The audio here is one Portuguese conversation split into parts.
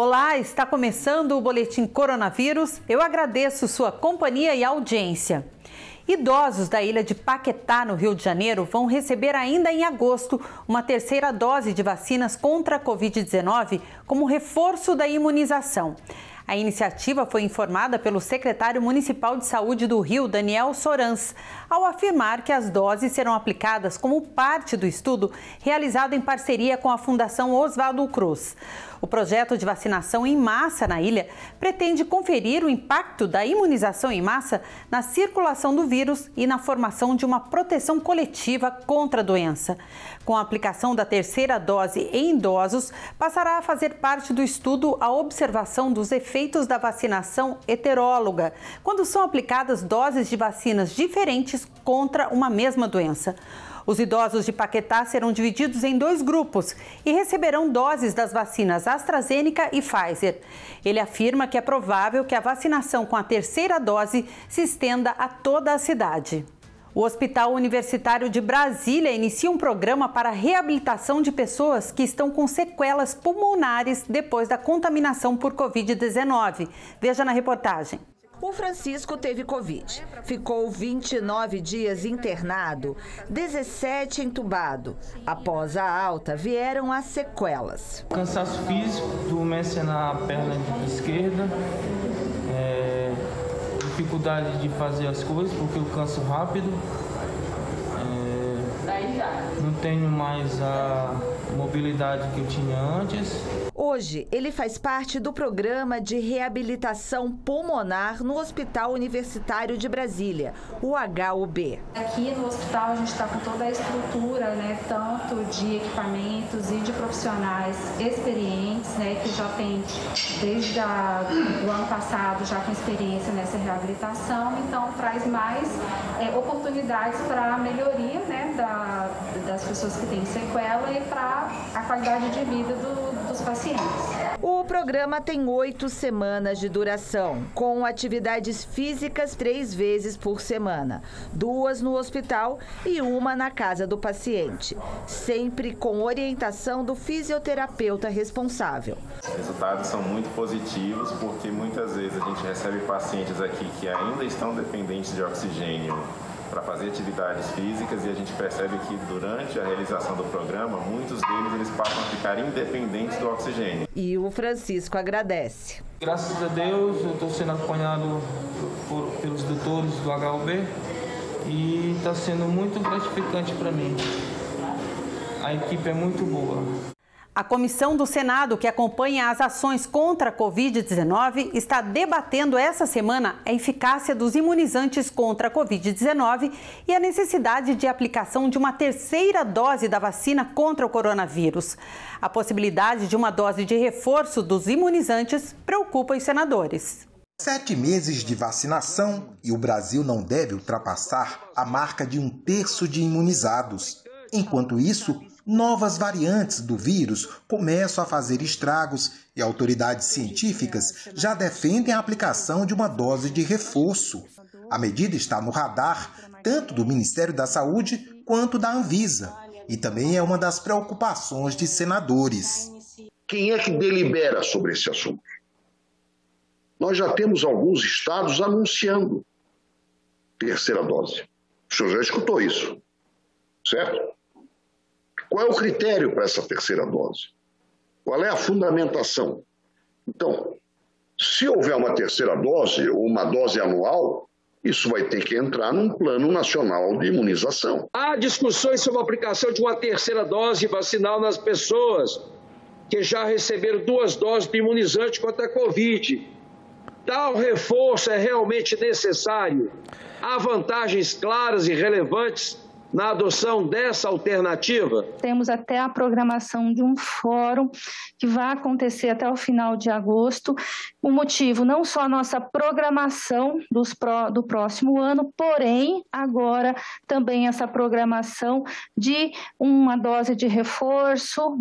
Olá, está começando o Boletim Coronavírus. Eu agradeço sua companhia e audiência. Idosos da ilha de Paquetá, no Rio de Janeiro, vão receber ainda em agosto uma terceira dose de vacinas contra a Covid-19 como reforço da imunização. A iniciativa foi informada pelo secretário municipal de saúde do Rio, Daniel Sorans, ao afirmar que as doses serão aplicadas como parte do estudo realizado em parceria com a Fundação Oswaldo Cruz. O projeto de vacinação em massa na ilha pretende conferir o impacto da imunização em massa na circulação do vírus e na formação de uma proteção coletiva contra a doença. Com a aplicação da terceira dose em idosos, passará a fazer parte do estudo a observação dos efeitos da vacinação heteróloga, quando são aplicadas doses de vacinas diferentes contra uma mesma doença. Os idosos de Paquetá serão divididos em 2 grupos e receberão doses das vacinas AstraZeneca e Pfizer. Ele afirma que é provável que a vacinação com a terceira dose se estenda a toda a cidade. O Hospital Universitário de Brasília inicia um programa para a reabilitação de pessoas que estão com sequelas pulmonares depois da contaminação por Covid-19. Veja na reportagem. O Francisco teve Covid. Ficou 29 dias internado, 17 entubado. Após a alta, vieram as sequelas. Cansaço físico, dormência na perna esquerda, dificuldade de fazer as coisas porque eu canso rápido. Não tenho mais a mobilidade que eu tinha antes. Hoje, ele faz parte do programa de reabilitação pulmonar no Hospital Universitário de Brasília, o HUB. Aqui no hospital a gente está com toda a estrutura, tanto de equipamentos e de profissionais experientes, que já tem desde o ano passado já com experiência nessa reabilitação, então traz mais oportunidades para a melhoria das pessoas que têm sequela e para a qualidade de vida dos pacientes. O programa tem 8 semanas de duração, com atividades físicas 3 vezes por semana, 2 no hospital e 1 na casa do paciente, sempre com orientação do fisioterapeuta responsável. Os resultados são muito positivos porque muitas vezes a gente recebe pacientes aqui que ainda estão dependentes de oxigênio para fazer atividades físicas e a gente percebe que durante a realização do programa, muitos deles eles passam a ficar independentes do oxigênio. E o Francisco agradece. Graças a Deus, eu estou sendo acompanhado pelos doutores do HUB e está sendo muito gratificante para mim. A equipe é muito boa. A comissão do Senado, que acompanha as ações contra a Covid-19, está debatendo essa semana a eficácia dos imunizantes contra a Covid-19 e a necessidade de aplicação de uma terceira dose da vacina contra o coronavírus. A possibilidade de uma dose de reforço dos imunizantes preocupa os senadores. 7 meses de vacinação e o Brasil não deve ultrapassar a marca de 1/3 de imunizados. Enquanto isso, novas variantes do vírus começam a fazer estragos e autoridades científicas já defendem a aplicação de uma dose de reforço. A medida está no radar tanto do Ministério da Saúde quanto da Anvisa e também é uma das preocupações de senadores. Quem é que delibera sobre esse assunto? Nós já temos alguns estados anunciando terceira dose. O senhor já escutou isso, certo? Qual é o critério para essa terceira dose? Qual é a fundamentação? Então, se houver uma terceira dose ou uma dose anual, isso vai ter que entrar num plano nacional de imunização. Há discussões sobre a aplicação de uma terceira dose vacinal nas pessoas que já receberam 2 doses de imunizante contra a Covid. Tal reforço é realmente necessário. Há vantagens claras e relevantes na adoção dessa alternativa? Temos até a programação de um fórum que vai acontecer até o final de agosto. O motivo, não só a nossa programação do próximo ano, porém, agora também essa programação de uma dose de reforço,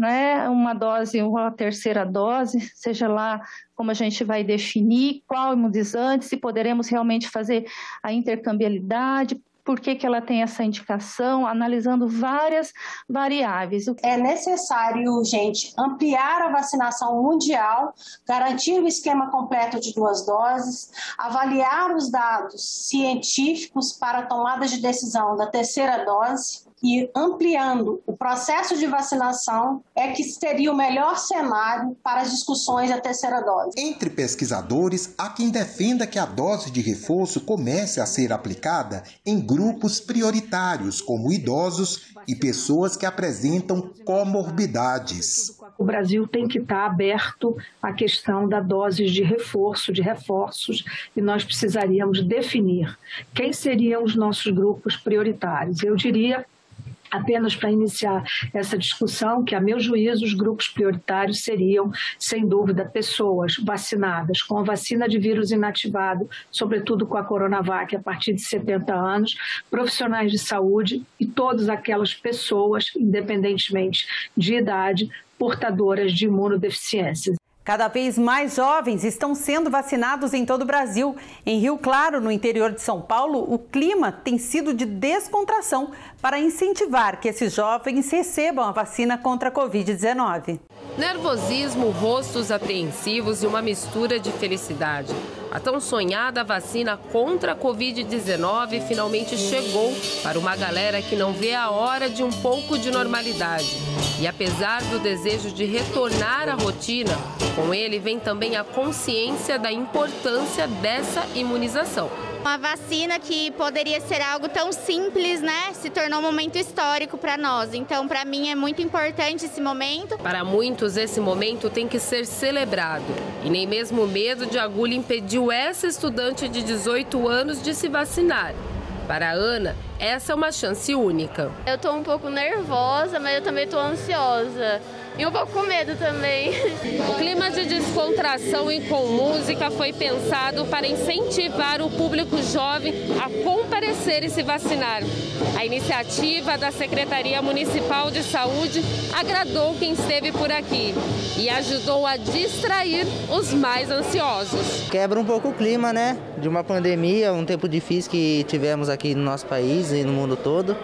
uma dose, uma terceira dose, seja lá como a gente vai definir, qual imunizante, se poderemos realmente fazer a intercambiabilidade, por que ela tem essa indicação, analisando várias variáveis. É necessário, gente, ampliar a vacinação mundial, garantir o esquema completo de 2 doses, avaliar os dados científicos para a tomada de decisão da 3ª dose, e ampliando o processo de vacinação é que seria o melhor cenário para as discussões da 3ª dose. Entre pesquisadores, há quem defenda que a dose de reforço comece a ser aplicada em grupos prioritários, como idosos e pessoas que apresentam comorbidades. O Brasil tem que estar aberto à questão da dose de reforço, de reforços, e nós precisaríamos definir quem seriam os nossos grupos prioritários. Eu diria, apenas para iniciar essa discussão, que, a meu juízo, os grupos prioritários seriam, sem dúvida, pessoas vacinadas com a vacina de vírus inativado, sobretudo com a Coronavac, a partir de 70 anos, profissionais de saúde e todas aquelas pessoas, independentemente de idade, portadoras de imunodeficiências. Cada vez mais jovens estão sendo vacinados em todo o Brasil. Em Rio Claro, no interior de São Paulo, o clima tem sido de descontração para incentivar que esses jovens recebam a vacina contra a Covid-19. Nervosismo, rostos apreensivos e uma mistura de felicidade. A tão sonhada vacina contra a Covid-19 finalmente chegou para uma galera que não vê a hora de um pouco de normalidade. E apesar do desejo de retornar à rotina, com ele vem também a consciência da importância dessa imunização. Uma vacina que poderia ser algo tão simples, né? Se tornou um momento histórico para nós. Então, para mim, é muito importante esse momento. Para muitos, esse momento tem que ser celebrado. E nem mesmo o medo de agulha impediu essa estudante de 18 anos de se vacinar. Para a Ana, essa é uma chance única. Eu estou um pouco nervosa, mas eu também estou ansiosa. E um pouco com medo também. O clima de descontração e com música foi pensado para incentivar o público jovem a comparecer e se vacinar. A iniciativa da Secretaria Municipal de Saúde agradou quem esteve por aqui e ajudou a distrair os mais ansiosos. Quebra um pouco o clima, né? De uma pandemia, um tempo difícil que tivemos aqui no nosso país e no mundo todo.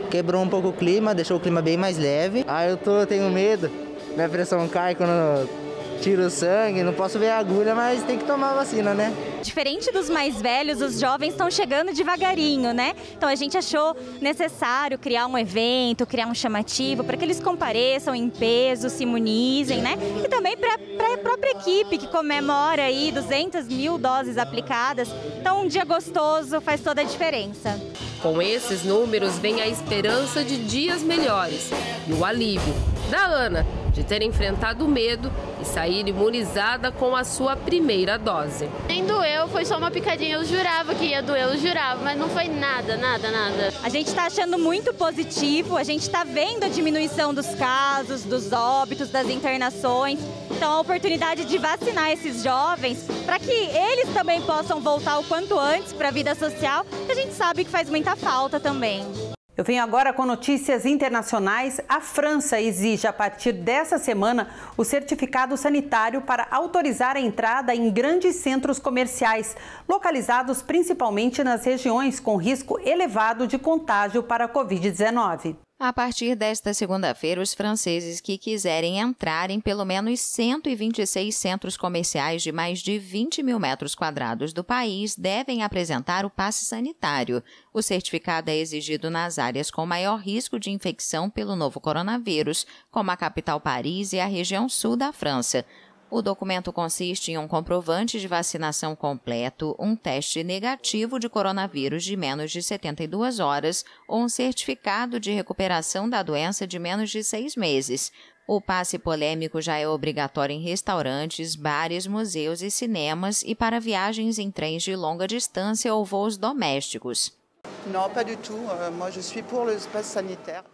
Quebrou um pouco o clima, deixou o clima bem mais leve. Eu tenho medo. Minha pressão cai quando eu tiro o sangue, não posso ver a agulha, mas tem que tomar a vacina, né? Diferente dos mais velhos, os jovens estão chegando devagarinho, né? Então a gente achou necessário criar um evento, criar um chamativo para que eles compareçam em peso, se imunizem, né? E também para a própria equipe que comemora aí 200 mil doses aplicadas. Então um dia gostoso faz toda a diferença. Com esses números vem a esperança de dias melhores e o alívio da Ana de ter enfrentado o medo e sair imunizada com a sua primeira dose. Nem doeu, foi só uma picadinha. Eu jurava que ia doer, eu jurava, mas não foi nada. A gente está achando muito positivo, a gente está vendo a diminuição dos casos, dos óbitos, das internações. Então, a oportunidade de vacinar esses jovens para que eles também possam voltar o quanto antes para a vida social, que a gente sabe que faz muita falta também. Eu venho agora com notícias internacionais. A França exige, a partir dessa semana, o certificado sanitário para autorizar a entrada em grandes centros comerciais, localizados principalmente nas regiões com risco elevado de contágio para a Covid-19. A partir desta segunda-feira, os franceses que quiserem entrar em pelo menos 126 centros comerciais de mais de 20 mil metros quadrados do país devem apresentar o passe sanitário. O certificado é exigido nas áreas com maior risco de infecção pelo novo coronavírus, como a capital Paris e a região sul da França. O documento consiste em um comprovante de vacinação completo, um teste negativo de coronavírus de menos de 72 horas ou um certificado de recuperação da doença de menos de 6 meses. O passe polêmico já é obrigatório em restaurantes, bares, museus e cinemas e para viagens em trens de longa distância ou voos domésticos.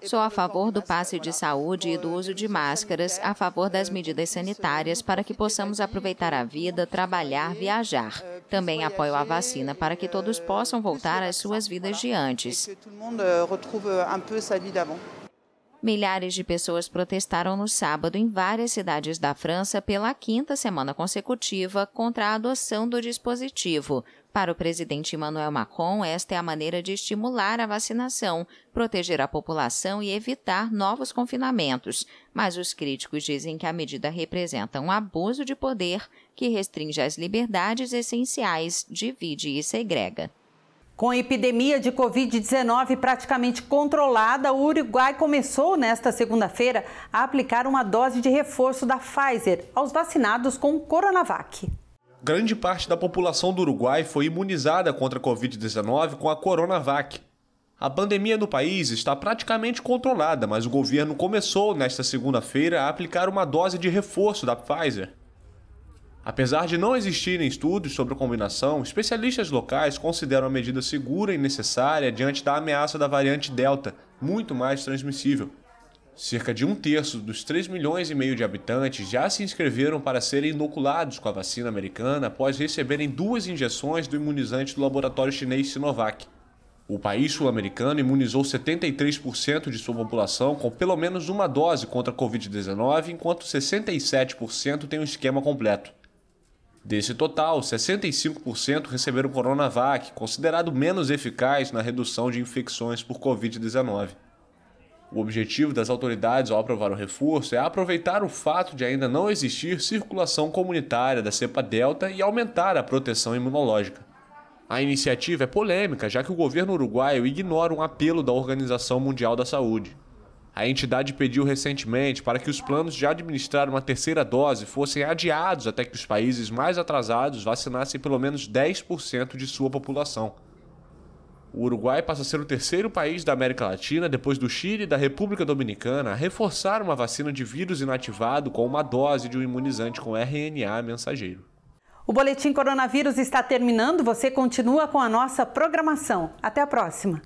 Sou a favor do passe de saúde e do uso de máscaras, a favor das medidas sanitárias para que possamos aproveitar a vida, trabalhar, viajar. Também apoio a vacina para que todos possam voltar às suas vidas de antes. Milhares de pessoas protestaram no sábado em várias cidades da França pela 5ª semana consecutiva contra a adoção do dispositivo. Para o presidente Emmanuel Macron, esta é a maneira de estimular a vacinação, proteger a população e evitar novos confinamentos. Mas os críticos dizem que a medida representa um abuso de poder que restringe as liberdades essenciais, divide e segrega. Com a epidemia de Covid-19 praticamente controlada, o Uruguai começou nesta segunda-feira a aplicar uma dose de reforço da Pfizer aos vacinados com Coronavac. Grande parte da população do Uruguai foi imunizada contra a Covid-19 com a Coronavac. A pandemia no país está praticamente controlada, mas o governo começou nesta segunda-feira a aplicar uma dose de reforço da Pfizer. Apesar de não existirem estudos sobre a combinação, especialistas locais consideram a medida segura e necessária diante da ameaça da variante Delta, muito mais transmissível. Cerca de 1/3 dos 3,5 milhões de habitantes já se inscreveram para serem inoculados com a vacina americana após receberem 2 injeções do imunizante do laboratório chinês Sinovac. O país sul-americano imunizou 73% de sua população com pelo menos uma dose contra a Covid-19, enquanto 67% têm um esquema completo. Desse total, 65% receberam Coronavac, considerado menos eficaz na redução de infecções por Covid-19. O objetivo das autoridades ao aprovar o reforço é aproveitar o fato de ainda não existir circulação comunitária da cepa Delta e aumentar a proteção imunológica. A iniciativa é polêmica, já que o governo uruguaio ignora um apelo da Organização Mundial da Saúde. A entidade pediu recentemente para que os planos de administrar uma terceira dose fossem adiados até que os países mais atrasados vacinassem pelo menos 10% de sua população. O Uruguai passa a ser o terceiro país da América Latina, depois do Chile e da República Dominicana, a reforçar uma vacina de vírus inativado com uma dose de um imunizante com RNA mensageiro. O Boletim Coronavírus está terminando, você continua com a nossa programação. Até a próxima!